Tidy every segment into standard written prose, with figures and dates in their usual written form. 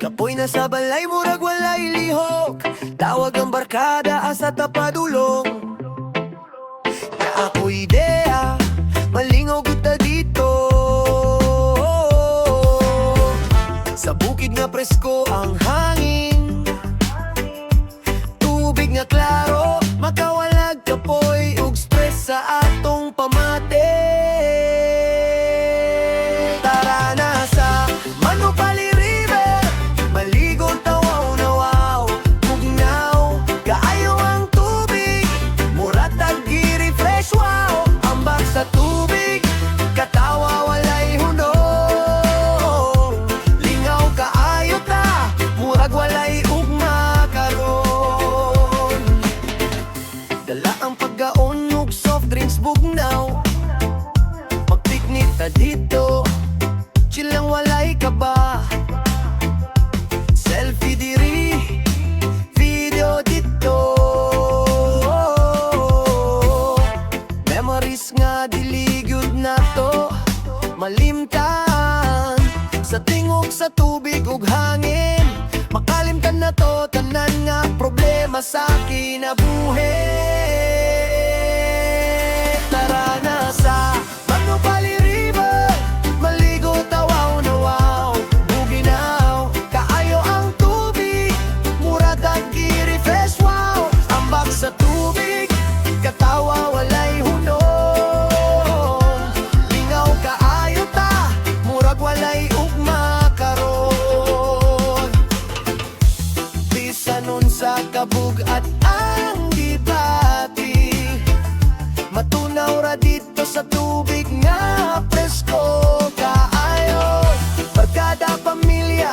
Kapoy na sa balay, murag walay lihok. Tawag ang barkada, asa tapadulong. Na ako ideya, malingog kita dito. Sa bukid nga presko ang hangin, tubig nga klaro, makawalag kapoy ug stress sa atong pamate. Tara na sa Manupali River, maligo tawaw na wow, bugnaw, kaayo ang tubig, mura tag-i-refresh wow, ambak sa tubig, katawa walay hunong, lingaw kaayo ta, murag walay ugma karon. Dala ang pagkaon ug soft drinks bugnaw, mag-picnic ta dito, chill lang walay kaba. Selfie diri, video dito, memories nga diligyud na to, malimtan sa tingog sa tubig ug hangin, makalimtan na to tanan nga problema sa kinabuhi. Tara na sa Manupali River, maligo tawaw na wow, buginaw, kaayo ang tubig, mura tag-i-refresh wow, ambak sa tubig, katawa walay hunong, lingaw kaayo ta, murag walay ugma karon. Bisanon sa kabug at ang gibati, matunaw ra dito sa tubig nga presko kaayo. Barkada pamilya,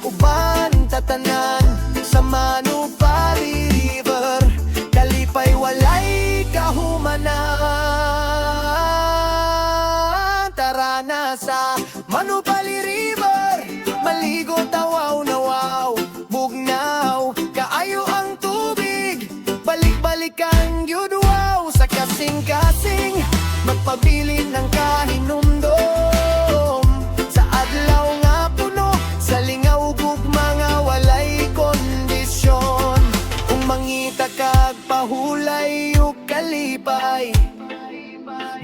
uban tatanan sa Manupali River, kalipay walay kahumanan. Tara na sa Manupali River, maligo tawaw na wow, bugnaw, kaayo ang tubig, balik-balikan yun wow, sa kasing-kasing, magpabilin ng kahinumdom, sa adlaw nga puno, sa lingaw ug mga walay kondisyon, kung mangita kag pahulay ug kalipay,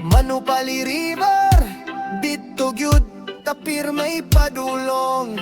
Manupali River, dito gyud tapir may padulong.